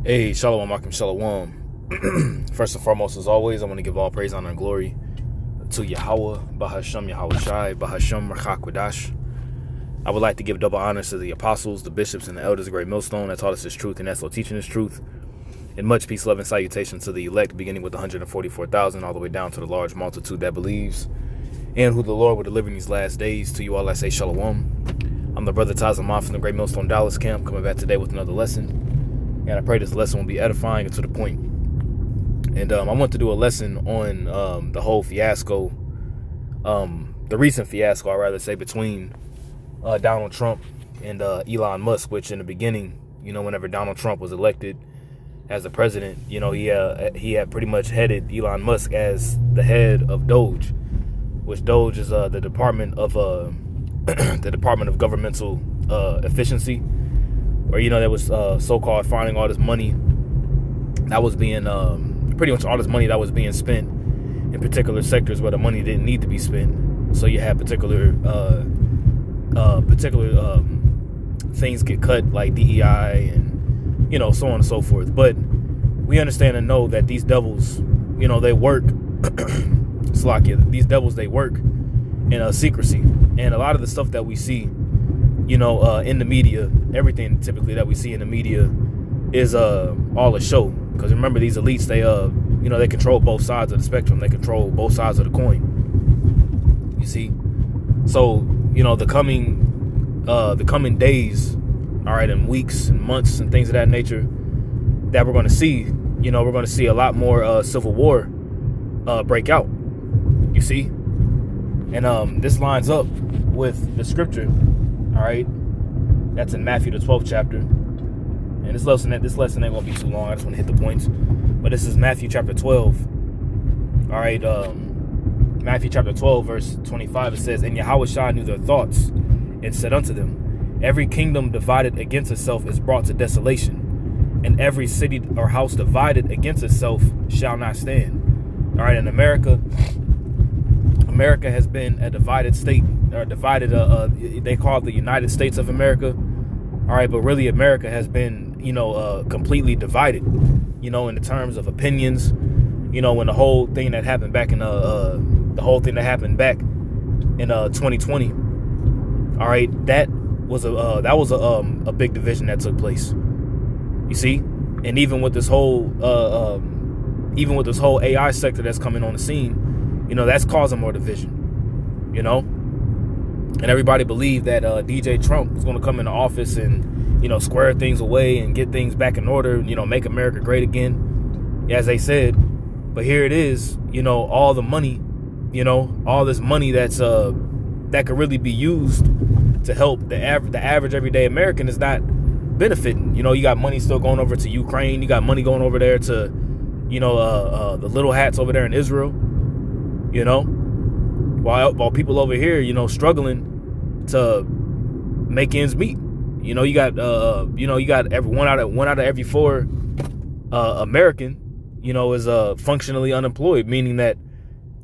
Hey, Shalom, Akim Shalom. First and foremost, as always, I want to give all praise, honor, and glory to Yahweh, Bahashem Yahweh Shai, Bahashem Rachakwadash. I would like to give double honors to the apostles, the bishops, and the elders of Great Millstone that taught us this truth and that's still teaching this truth. And much peace, love, and salutation to the elect, beginning with 144,000 all the way down to the large multitude that believes and who the Lord will deliver in these last days. To you all I say Shalom. I'm the brother Tazamon from the Great Millstone Dallas camp, coming back today with another lesson. And I pray this lesson will be edifying and to the point. And I want to do a lesson on the whole fiasco, the recent fiasco, I'd rather say, between Donald Trump and Elon Musk, which in the beginning, whenever Donald Trump was elected as the president, he had pretty much headed Elon Musk as the head of Doge, which Doge is the Department of the Department of Governmental Efficiency, where there was so-called finding all this money that was being pretty much all this money that was being spent in particular sectors where the money didn't need to be spent. So you had particular things get cut, like DEI and so on and so forth. But we understand and know that these devils, they work Slakia, these devils, they work in secrecy. And a lot of the stuff that we see in the media, everything typically that we see in the media is all a show. Because remember, these elites, they control both sides of the spectrum. They control both sides of the coin. You see? So, the coming days, all right, and weeks and months and things of that nature that we're going to see, we're going to see a lot more civil war break out. You see? And this lines up with the scripture. All right, that's in Matthew the 12th chapter, and this lesson ain't gonna be too long. I just want to hit the points, but this is Matthew chapter 12. All right, Matthew chapter 12 verse 25. It says, "And Yahweh Shai knew their thoughts, and said unto them, Every kingdom divided against itself is brought to desolation, and every city or house divided against itself shall not stand." All right, in America has been a divided state, or divided, they call it the United States of America. All right, but really America has been, completely divided, in the terms of opinions, when the whole thing that happened back in, 2020. All right, that was a big division that took place. You see, and even with this whole AI sector that's coming on the scene, that's causing more division, and everybody believed that DJ Trump was going to come into office and, square things away and get things back in order, make America great again, as they said. But here it is, all the money, all this money that's that could really be used to help the average everyday American is not benefiting. You got money still going over to Ukraine. You got money going over there to, the little hats over there in Israel. While people over here, struggling to make ends meet. You got one out of every four American, is functionally unemployed, meaning that,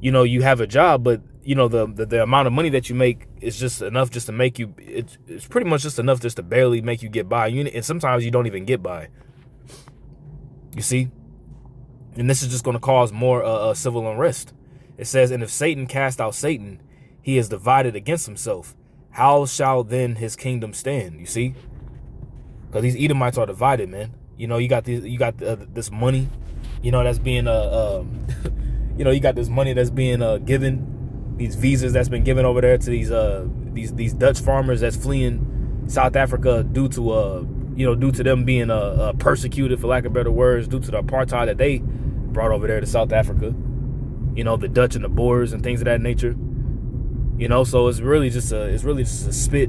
you have a job, but the amount of money that you make is just enough just to make you. It's pretty much just enough just to barely make you get by. And sometimes you don't even get by. You see, and this is just going to cause more civil unrest. It says, "And if Satan cast out Satan, he is divided against himself. How shall then his kingdom stand?" You see, because these Edomites are divided, man. You got this money, that's being you got this money that's being given, these visas that's been given over there to these Dutch farmers that's fleeing South Africa due to them being persecuted, for lack of better words, due to the apartheid that they brought over there to South Africa. The Dutch and the Boers and things of that nature. So it's really just a spit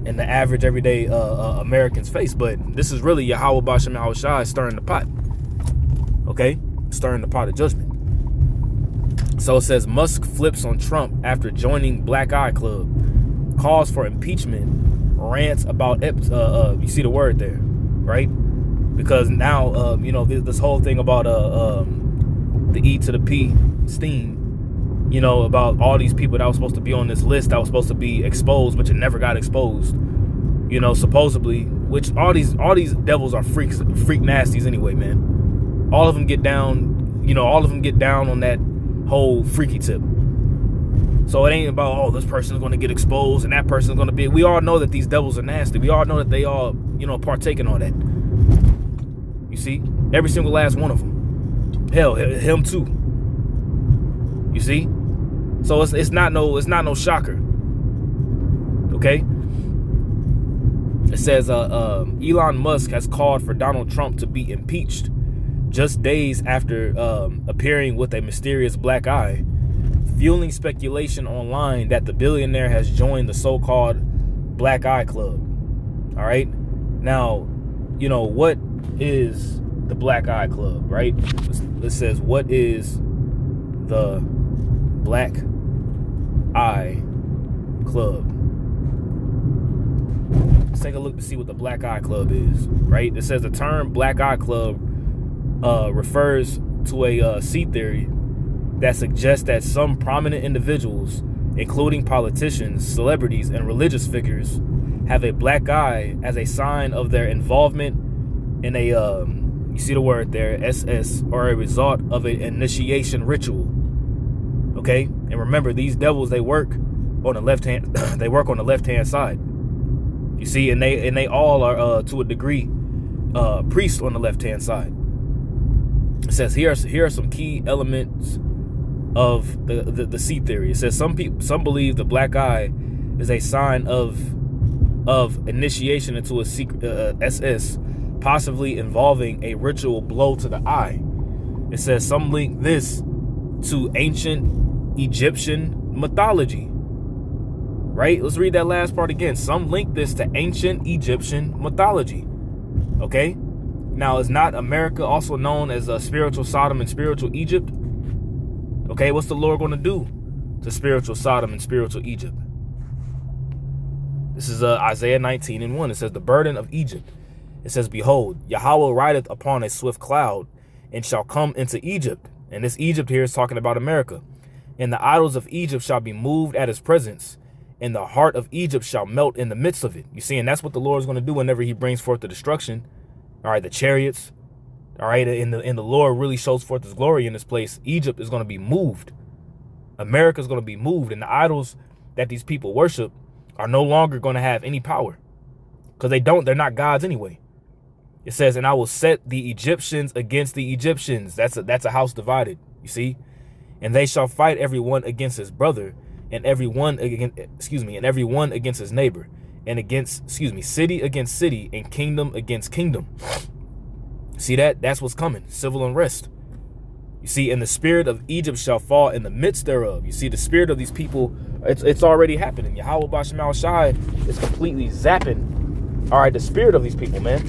in the average everyday American's face. But this is really Yahweh Bashem Yahweh Shai stirring the pot. Okay, stirring the pot of judgment. So it says, Musk flips on Trump after joining Black Eye Club, calls for impeachment, rants about you see the word there, right? Because now this whole thing about the E to the P steam, about all these people that was supposed to be on this list that was supposed to be exposed, but you never got exposed. Supposedly which all these devils are freak nasties anyway, man. All of them get down, all of them get down on that whole freaky tip. So it ain't about, oh, this person's going to get exposed and that person's going to be. We all know that these devils are nasty. We all know that they all, partake in all that. You see, every single last one of them. Hell, him too. You see, so it's not no shocker. Okay. It says Elon Musk has called for Donald Trump to be impeached just days after appearing with a mysterious black eye, fueling speculation online that the billionaire has joined the so-called Black Eye Club. All right. Now, what is the Black Eye Club, right? It says, what is the Black Eye Club? Let's take a look to see what the Black Eye Club is, right? It says the term Black Eye Club refers to a sea theory that suggests that some prominent individuals, including politicians, celebrities, and religious figures, have a black eye as a sign of their involvement in a, you see the word there, SS, or a result of an initiation ritual. Okay, and remember, these devils, they work on the left hand. They work on the left hand side. You see, and they all are to a degree priests on the left hand side. It says here are some key elements of the sea theory. It says some believe the black eye is a sign of initiation into a secret SS, possibly involving a ritual blow to the eye. It says some link this to ancient Egyptian mythology. Right? Let's read that last part again. Some link this to ancient Egyptian mythology. Okay? Now, is not America also known as spiritual Sodom and spiritual Egypt? Okay, what's the Lord going to do to spiritual Sodom and spiritual Egypt? This is Isaiah 19:1. It says, the burden of Egypt. It says, behold, Yahweh rideth upon a swift cloud and shall come into Egypt. And this Egypt here is talking about America. And the idols of Egypt shall be moved at his presence, and the heart of Egypt shall melt in the midst of it. You see, and that's what the Lord is going to do whenever he brings forth the destruction. All right, the chariots. All right, and the Lord really shows forth his glory in this place. Egypt is going to be moved. America is going to be moved, and the idols that these people worship are no longer going to have any power, because they're not gods anyway. It says, and I will set the Egyptians against the Egyptians. That's a house divided, you see, and they shall fight everyone against his brother, and everyone against his neighbor, and city against city, and kingdom against kingdom. See that? That's what's coming. Civil unrest. You see, and the spirit of Egypt shall fall in the midst thereof. You see, the spirit of these people, it's already happening. Yahweh Bashemal Shai is completely zapping, all right, the spirit of these people, man.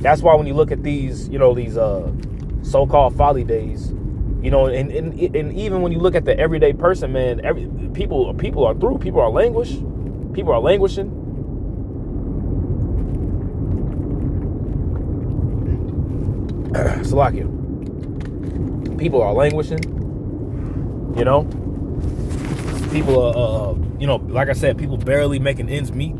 That's why when you look at these, these so-called folly days, and even when you look at the everyday person, man, people are through. People are languishing. Salakia. People are languishing. People are, like I said, people barely making ends meet.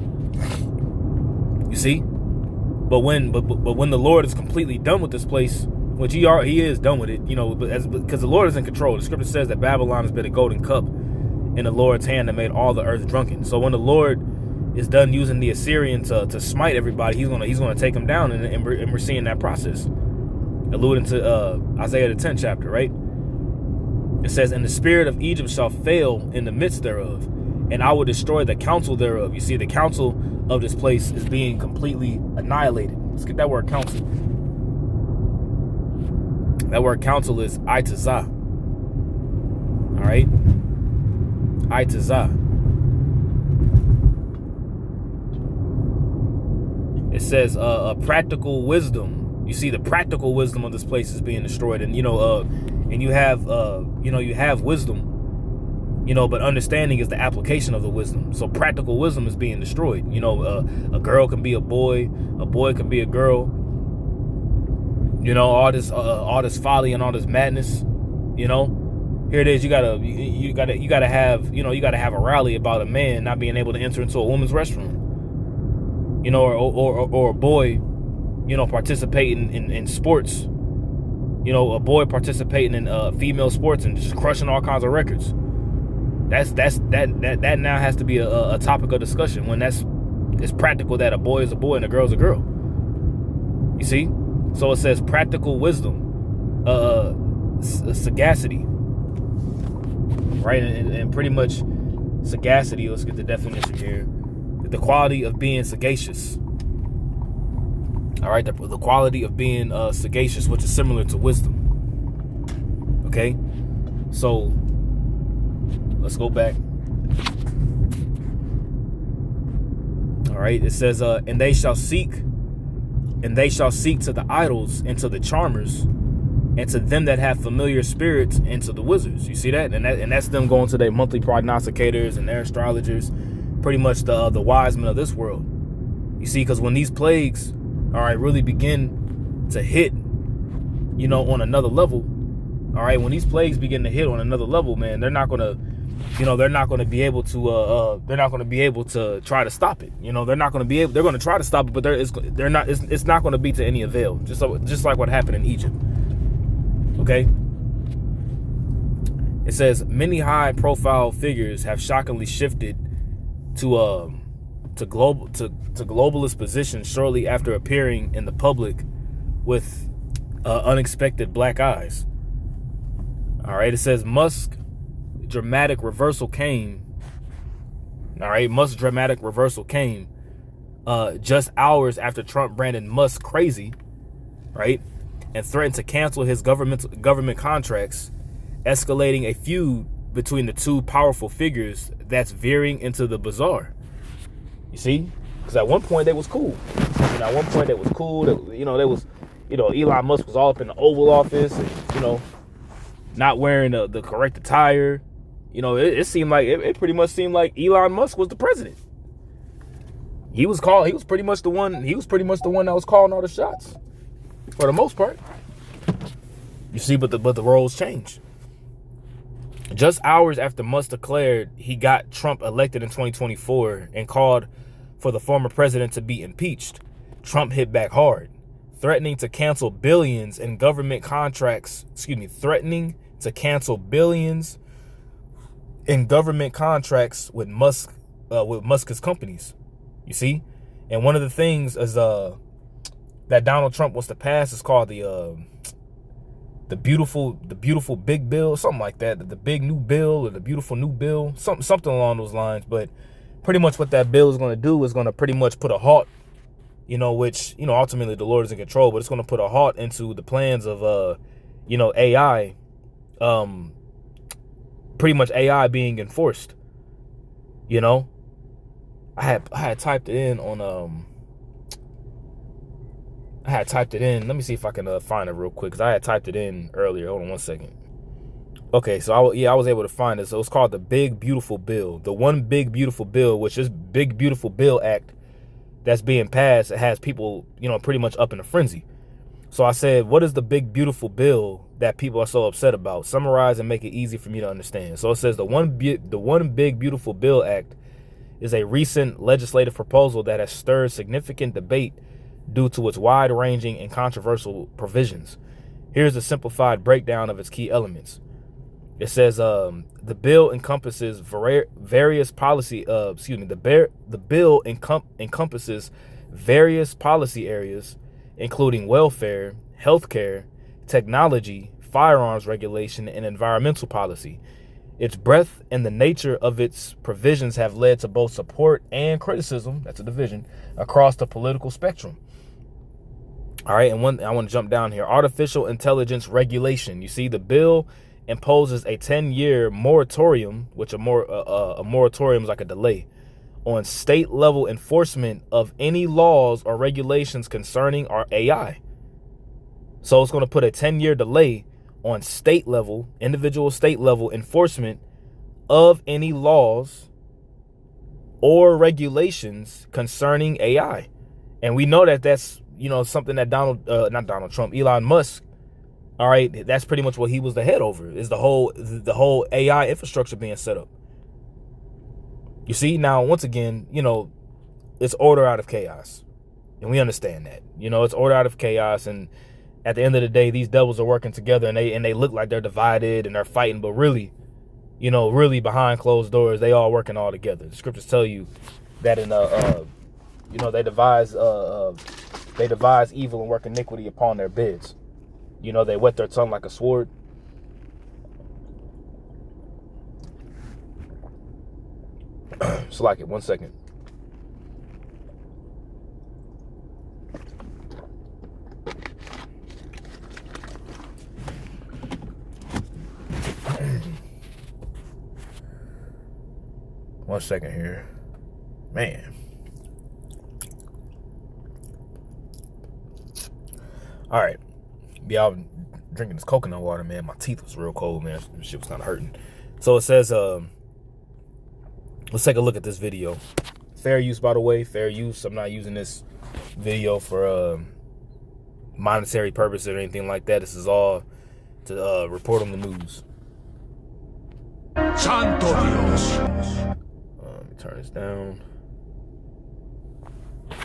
You see, but when the Lord is completely done with this place, which he is done with it, because the Lord is in control. The scripture says that Babylon has been a golden cup in the Lord's hand that made all the earth drunken. So when the Lord is done using the Assyrian to smite everybody, he's gonna take them down, and we're seeing that process, alluding to Isaiah the 10th chapter, right? It says, and the spirit of Egypt shall fail in the midst thereof, and I will destroy the counsel thereof. You see, the counsel of this place is being completely annihilated. Let's get that word counsel. That word counsel is Itazah. All right? Itazah. It says practical wisdom. You see, the practical wisdom of this place is being destroyed, and and you have wisdom, but understanding is the application of the wisdom. So practical wisdom is being destroyed. A girl can be a boy can be a girl. All this folly and all this madness. Here it is. You gotta have a rally about a man not being able to enter into a woman's restroom. you know, or a boy, you know, participating in sports, you know, a boy participating in female sports and just crushing all kinds of records. That now has to be a topic of discussion when it's practical that a boy is a boy and a girl is a girl. You see? So it says practical wisdom, sagacity, right? And pretty much sagacity, let's get the definition here. The quality of being sagacious. All right, the quality of being sagacious, which is similar to wisdom. Okay? So let's go back. All right, it says, and they shall seek to the idols and to the charmers and to them that have familiar spirits and to the wizards. You see that? And that's them going to their monthly prognosticators and their astrologers, pretty much the wise men of this world. You see, because when these plagues, all right, really begin to hit, you know, on another level, all right, when these plagues begin to hit on another level, man, they're not going to be able to try to stop it. You know, they're going to try to stop it, but it's not going to be to any avail. Just like what happened in Egypt. Okay. It says many high profile figures have shockingly shifted to globalist positions shortly after appearing in the public with unexpected black eyes. All right. It says Musk dramatic reversal came. All right, Musk's dramatic reversal came just hours after Trump branded Musk crazy, right, and threatened to cancel his government contracts, escalating a feud between the two powerful figures that's veering into the bizarre. You see, because at one point they was cool. You know, at one point they was cool. Elon Musk was all up in the Oval Office, and not wearing the correct attire. You know, it seemed like it pretty much seemed like Elon Musk was the president. He was pretty much the one that was calling all the shots for the most part. You see, but the roles changed. Just hours after Musk declared he got Trump elected in 2024 and called for the former president to be impeached, Trump hit back hard, threatening to cancel billions in government contracts. Threatening to cancel billions in government contracts with Musk's companies. You see, and one of the things is that Donald Trump wants to pass is called the beautiful big bill, something like that, the big new bill or the beautiful new bill, something along those lines. But pretty much what that bill is going to do is going to pretty much put a halt, which ultimately the Lord is in control, but it's going to put a halt into the plans of AI, pretty much AI being enforced. I had typed it in on let me see if I can find it real quick, because I had typed it in earlier. Hold on one second. Okay, so I was able to find it. So it's called the Big Beautiful Bill. The One Big Beautiful Bill, which is Big Beautiful Bill Act that's being passed. It has people, pretty much up in a frenzy. So I said, what is the Big Beautiful Bill that people are so upset about? Summarize and make it easy for me to understand. So it says the One Big Beautiful Bill Act is a recent legislative proposal that has stirred significant debate due to its wide-ranging and controversial provisions. Here's a simplified breakdown of its key elements. It says the bill encompasses various policy. The bill encompasses various policy areas, including welfare, healthcare, technology, firearms regulation, and environmental policy. Its breadth and the nature of its provisions have led to both support and criticism, that's a division, across the political spectrum. All right, and I want to jump down here. Artificial intelligence regulation. You see, the bill imposes a 10-year moratorium, which a moratorium is like a delay, on state-level enforcement of any laws or regulations concerning our AI. So it's going to put a 10-year delay on individual state-level enforcement of any laws or regulations concerning AI. And we know that that's, something that Elon Musk, all right, that's pretty much what he was the head over, is the whole AI infrastructure being set up. You see, now, once again, it's order out of chaos. And we understand that. You know, it's order out of chaos, and at the end of the day, these devils are working together, and they look like they're divided and they're fighting, but really, you know, really behind closed doors, they all working all together. The scriptures tell you that in you know, they devise evil and work iniquity upon their beds. You know, they whet their tongue like a sword. Just like it. 1 second. One second here. Man. All right. Yeah, I'm drinking this coconut water, man. My teeth was real cold, man. This shit was kind of hurting. So it says, let's take a look at this video. Fair use, by the way. Fair use. I'm not using this video for monetary purpose or anything like that. This is all to report on the news. Santo Dios. Let me turn this down.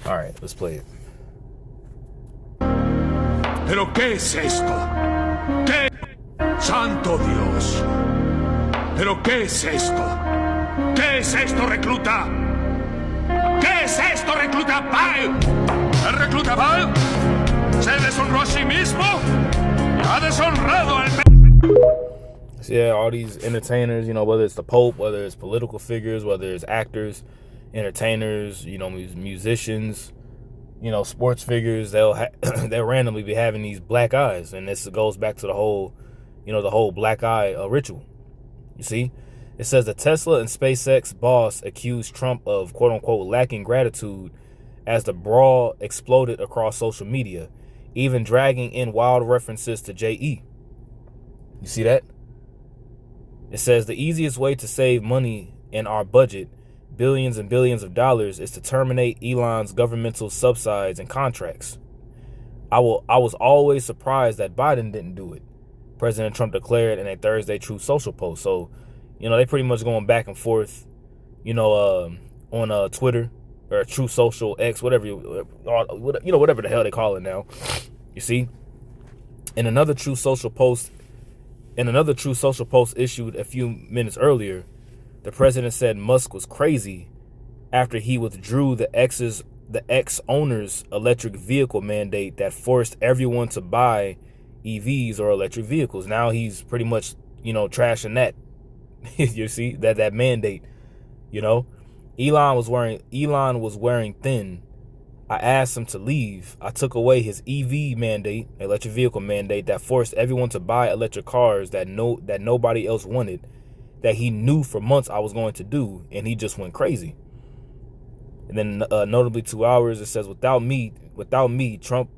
All right, let's play it. ¿Pero qué es esto? ¿Qué? Santo Dios. ¿Pero qué es esto? ¿Qué es esto, recluta? ¿Qué es esto, recluta Val? ¿El recluta Val? ¿Se deshonró a sí mismo? ¿Ha deshonrado al... Yeah, all these entertainers, you know, whether it's the Pope, whether it's political figures, whether it's actors, entertainers, you know, musicians, you know, sports figures, they'll randomly be having these black eyes, and this goes back to the whole, you know, the whole black eye ritual. You see, it says the Tesla and SpaceX boss accused Trump of quote unquote lacking gratitude as the brawl exploded across social media, even dragging in wild references to JE. You see that? It says the easiest way to save money in our budget, billions and billions of dollars, is to terminate Elon's governmental subsidies and contracts. I was always surprised that Biden didn't do it, President Trump declared in a Thursday Truth Social post. So, you know, they pretty much going back and forth, you know, on Twitter or Truth Social, X, whatever, you know, whatever the hell they call it now. You see, in another Truth Social post issued a few minutes earlier, the president said Musk was crazy after he withdrew the ex-owner's electric vehicle mandate that forced everyone to buy EVs or electric vehicles. Now he's pretty much, you know, trashing that. You see, that mandate, you know. Elon was wearing thin. I asked him to leave. I took away his EV mandate, electric vehicle mandate, that forced everyone to buy electric cars that nobody else wanted, that he knew for months I was going to do, and he just went crazy. And then notably 2 hours, it says, without me, Trump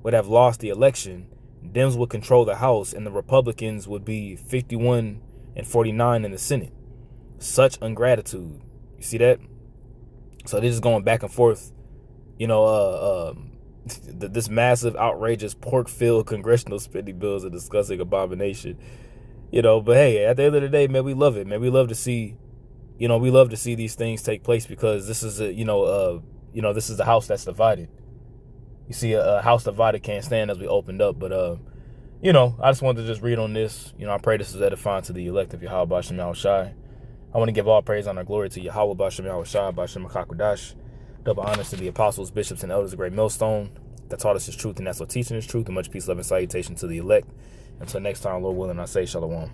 would have lost the election. Dems would control the House, and the Republicans would be 51 and 49 in the Senate. Such ingratitude. You see that? So this is going back and forth. You know, this massive, outrageous, pork-filled congressional spending bill is a disgusting abomination. You know, but hey, at the end of the day, man, we love it, man. We love to see, you know, these things take place, because this is this is a house that's divided. You see, a house divided can't stand, as we opened up. But you know, I just wanted to just read on this. You know, I pray this is edifying to the elect of Yahweh B'Shem Yahushai. I want to give all praise, honor, glory to Yahweh B'Shem Yahushai, B'Shem HaKakodash. Double honors to the apostles, bishops, and elders of Great Millstone that taught us his truth and that's what teaching his truth. And much peace, love, and salutation to the elect. Until next time, Lord willing, I say shalom.